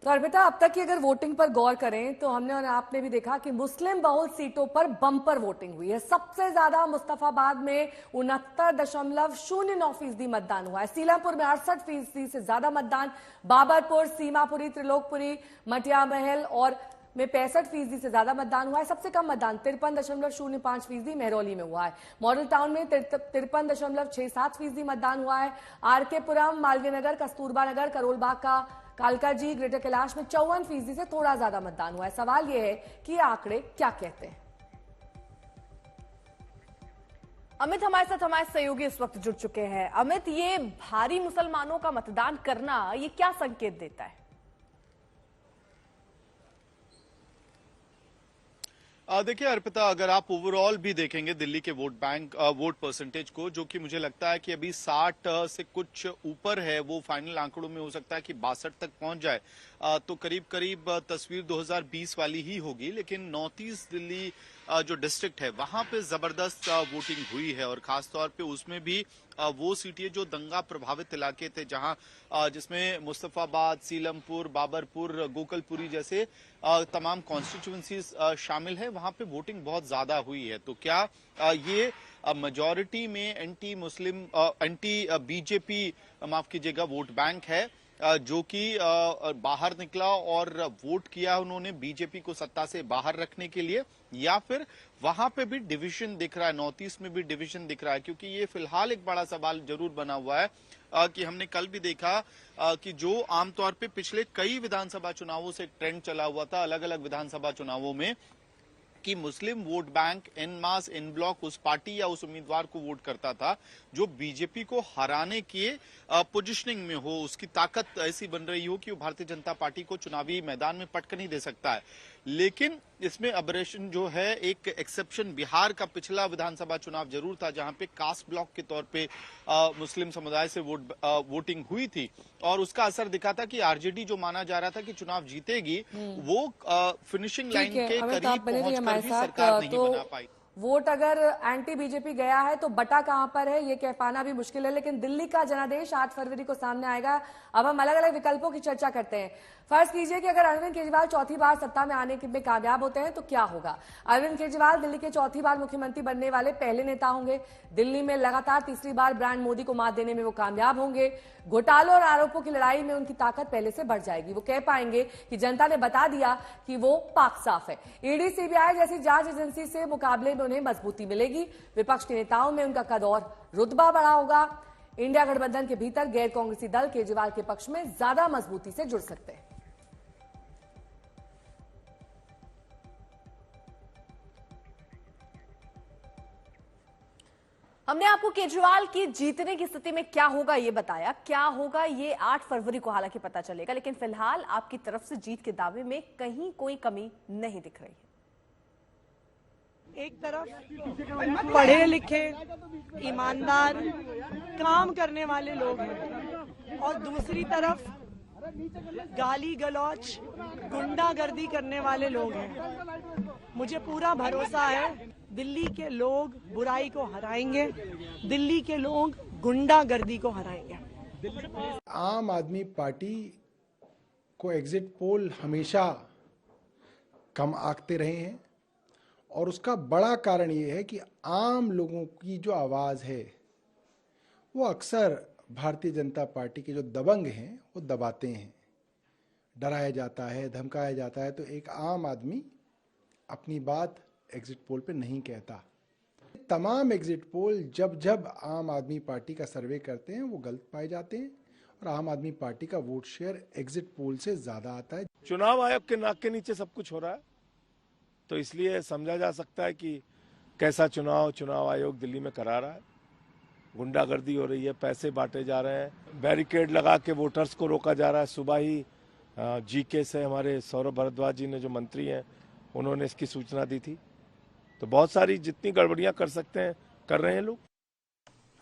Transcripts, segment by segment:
तो अर्पिता, अब तक की अगर वोटिंग पर गौर करें तो हमने और आपने भी देखा कि मुस्लिम बहुल सीटों पर बम्पर वोटिंग हुई है। सबसे ज्यादा मुस्तफाबाद में 69.09% मतदान हुआ है। सीलमपुर में 68% से ज्यादा मतदान, बाबरपुर, सीमापुरी, त्रिलोकपुरी, मटिया महल और में 65% से ज्यादा मतदान हुआ है। सबसे कम मतदान 53.05% मेहरौली में हुआ है। मॉडल टाउन में 53.67% मतदान हुआ है। आरकेपुरम, मालवीय नगर, कस्तूरबा नगर, करोलबाग का कालकाजी, ग्रेटर कैलाश में 54% से थोड़ा ज्यादा मतदान हुआ है। सवाल यह है कि ये आंकड़े क्या कहते हैं। अमित हमारे साथ हमारे सहयोगी इस वक्त जुड़ चुके हैं। अमित, ये भारी मुसलमानों का मतदान करना ये क्या संकेत देता है? देखिए अर्पिता, अगर आप ओवरऑल भी देखेंगे दिल्ली के वोट परसेंटेज को, जो कि मुझे लगता है कि अभी 60 से कुछ ऊपर है, वो फाइनल आंकड़ों में हो सकता है कि 62 तक पहुंच जाए, तो करीब करीब तस्वीर 2020 वाली ही होगी। लेकिन नॉर्थ ईस्ट दिल्ली जो डिस्ट्रिक्ट है वहां पे जबरदस्त वोटिंग हुई है, और खासतौर पे उसमें भी वो सीटें जो दंगा प्रभावित इलाके थे, जहां जिसमें मुस्तफाबाद, सीलमपुर, बाबरपुर, गोकलपुरी जैसे तमाम कॉन्स्टिट्यूएंसीज शामिल है, वहां पे वोटिंग बहुत ज्यादा हुई है। तो क्या ये मेजॉरिटी में एंटी मुस्लिम, एंटी बीजेपी, माफ कीजिएगा, वोट बैंक है, जो कि बाहर निकला और वोट किया उन्होंने बीजेपी को सत्ता से बाहर रखने के लिए, या फिर वहां पे भी डिवीजन दिख रहा है, नॉर्थ ईस्ट में भी डिवीजन दिख रहा है? क्योंकि ये फिलहाल एक बड़ा सवाल जरूर बना हुआ है कि हमने कल भी देखा कि जो आमतौर पे पिछले कई विधानसभा चुनावों से ट्रेंड चला हुआ था, अलग अलग विधानसभा चुनावों में, कि मुस्लिम वोट बैंक इन मास इन ब्लॉक उस पार्टी या उस उम्मीदवार को वोट करता था जो बीजेपी को हराने के पोजीशनिंग में हो, उसकी ताकत ऐसी बन रही हो कि वो भारतीय जनता पार्टी को चुनावी मैदान में पटक नहीं दे सकता है। लेकिन इसमें अबरेशन जो है, एक एक्सेप्शन बिहार का पिछला विधानसभा चुनाव जरूर था, जहां पे कास्ट ब्लॉक के तौर पे मुस्लिम समुदाय से वोटिंग हुई थी, और उसका असर दिखा था कि आरजेडी जो माना जा रहा था कि चुनाव जीतेगी, वो फिनिशिंग लाइन के करीब पहुंचकर भी सरकार नहीं बना पाई। वोट अगर एंटी बीजेपी गया है तो बटा कहां पर है ये कह पाना भी मुश्किल है। लेकिन दिल्ली का जनादेश 8 फरवरी को सामने आएगा। अब हम अलग अलग विकल्पों की चर्चा करते हैं। फर्ज कीजिए कि अगर अरविंद केजरीवाल चौथी बार सत्ता में आने में कामयाब होते हैं तो क्या होगा। अरविंद केजरीवाल दिल्ली के चौथी बार मुख्यमंत्री बनने वाले पहले नेता होंगे। दिल्ली में लगातार तीसरी बार ब्रांड मोदी को मात देने में वो कामयाब होंगे। घोटालों और आरोपों की लड़ाई में उनकी ताकत पहले से बढ़ जाएगी। वो कह पाएंगे कि जनता ने बता दिया कि वो पाक साफ है। ईडी, सीबीआई जैसी जांच एजेंसी से मुकाबले में उन्हें मजबूती मिलेगी। विपक्ष के नेताओं में उनका कद और रुतबा बढ़ा होगा। इंडिया गठबंधन के भीतर गैर कांग्रेसी दल केजरीवाल के पक्ष में ज्यादा मजबूती से जुड़ सकते हैं। हमने आपको केजरीवाल की जीतने की स्थिति में क्या होगा ये बताया। क्या होगा ये 8 फरवरी को हालांकि पता चलेगा, लेकिन फिलहाल आपकी तरफ से जीत के दावे में कहीं कोई कमी नहीं दिख रही है। एक तरफ पढ़े लिखे, ईमानदार, काम करने वाले लोग हैं, और दूसरी तरफ गाली गलौच, गुंडागर्दी करने वाले लोग हैं। मुझे पूरा भरोसा है दिल्ली के लोग बुराई को हराएंगे, दिल्ली के लोग गुंडागर्दी को हराएंगे। आम आदमी पार्टी को एग्जिट पोल हमेशा कम आंकते रहे हैं, और उसका बड़ा कारण ये है कि आम लोगों की जो आवाज़ है वो अक्सर भारतीय जनता पार्टी के जो दबंग हैं वो दबाते हैं। डराया जाता है, धमकाया जाता है, तो एक आम आदमी अपनी बात एग्जिट पोल पे नहीं कहता। तमाम एग्जिट पोल जब जब आम आदमी पार्टी का सर्वे करते हैं वो गलत पाए जाते हैं, और आम आदमी पार्टी का वोट शेयर एग्जिट पोल से ज्यादा आता है। चुनाव आयोग के नाक के नीचे सब कुछ हो रहा है, तो इसलिए समझा जा सकता है कि कैसा चुनाव आयोग दिल्ली में करा रहा है। गुंडागर्दी हो रही है, पैसे बांटे जा रहे हैं, बैरिकेड लगा के वोटर्स को रोका जा रहा है। सुबह ही जीके से हमारे सौरभ भारद्वाज जी ने, जो मंत्री हैं, उन्होंने इसकी सूचना दी थी। तो बहुत सारी जितनी गड़बड़ियां कर सकते हैं कर रहे हैं लोग।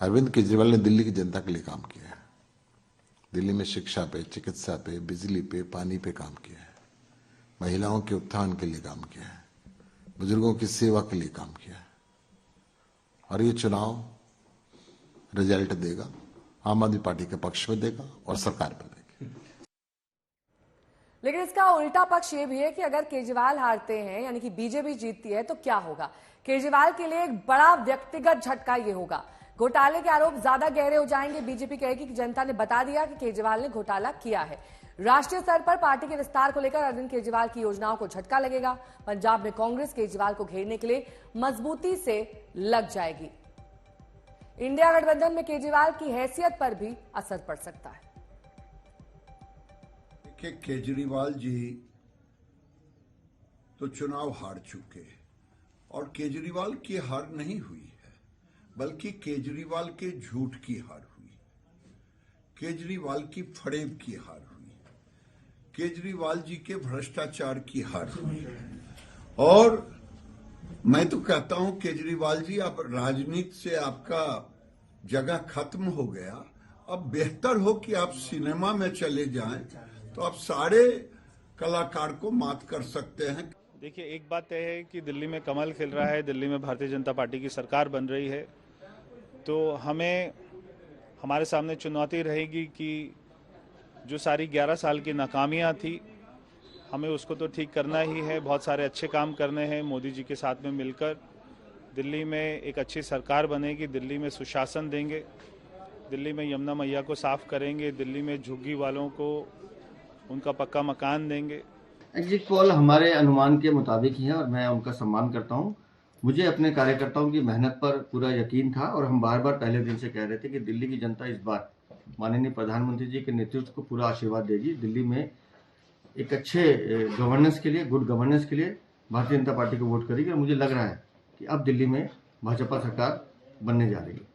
अरविंद केजरीवाल ने दिल्ली की जनता के लिए काम किया है। दिल्ली में शिक्षा पे, चिकित्सा पे, बिजली पे, पानी पे काम किया है। महिलाओं के उत्थान के लिए काम किया है, बुजुर्गों की सेवा के लिए काम किया है। और ये चुनाव रिजल्ट देगा, आम आदमी पार्टी के पक्ष में देगा और सरकार में देगा। लेकिन इसका उल्टा पक्ष ये भी है कि अगर केजरीवाल हारते हैं यानी कि बीजेपी जीतती है तो क्या होगा। केजरीवाल के लिए एक बड़ा व्यक्तिगत झटका ये होगा। घोटाले के आरोप ज्यादा गहरे हो जाएंगे। बीजेपी कहेगी कि जनता ने बता दिया कि केजरीवाल ने घोटाला किया है। राष्ट्रीय स्तर पर पार्टी के विस्तार को लेकर अरविंद केजरीवाल की योजनाओं को झटका लगेगा। पंजाब में कांग्रेस केजरीवाल को घेरने के लिए मजबूती से लग जाएगी। इंडिया गठबंधन में केजरीवाल की हैसियत पर भी असर पड़ सकता है। कि केजरीवाल जी तो चुनाव हार चुके और केजरीवाल की हार नहीं हुई है, बल्कि केजरीवाल के झूठ की हार हुई, केजरीवाल की फरेब की हार हुई, केजरीवाल जी के भ्रष्टाचार की हार हुई। और मैं तो कहता हूं केजरीवाल जी, आप राजनीति से आपका जगह खत्म हो गया। अब बेहतर हो कि आप सिनेमा में चले जाएं, तो आप सारे कलाकार को मात कर सकते हैं। देखिए, एक बात तय है कि दिल्ली में कमल खिल रहा है, दिल्ली में भारतीय जनता पार्टी की सरकार बन रही है, तो हमारे सामने चुनौती रहेगी कि जो सारी 11 साल की नाकामियां थी, हमें उसको तो ठीक करना ही है। बहुत सारे अच्छे काम करने हैं। मोदी जी के साथ में मिलकर दिल्ली में एक अच्छी सरकार बनेगी, दिल्ली में सुशासन देंगे, दिल्ली में यमुना मैया को साफ करेंगे, दिल्ली में झुग्गी वालों को उनका पक्का मकान देंगे। एग्जिट पोल हमारे अनुमान के मुताबिक ही है और मैं उनका सम्मान करता हूं। मुझे अपने कार्यकर्ताओं की मेहनत पर पूरा यकीन था और हम बार बार पहले दिन से कह रहे थे कि दिल्ली की जनता इस बार माननीय प्रधानमंत्री जी के नेतृत्व को पूरा आशीर्वाद देगी। दिल्ली में एक अच्छे गवर्नेंस के लिए, गुड गवर्नेंस के लिए भारतीय जनता पार्टी को वोट करेगी और मुझे लग रहा है कि अब दिल्ली में भाजपा सरकार बनने जा रही है।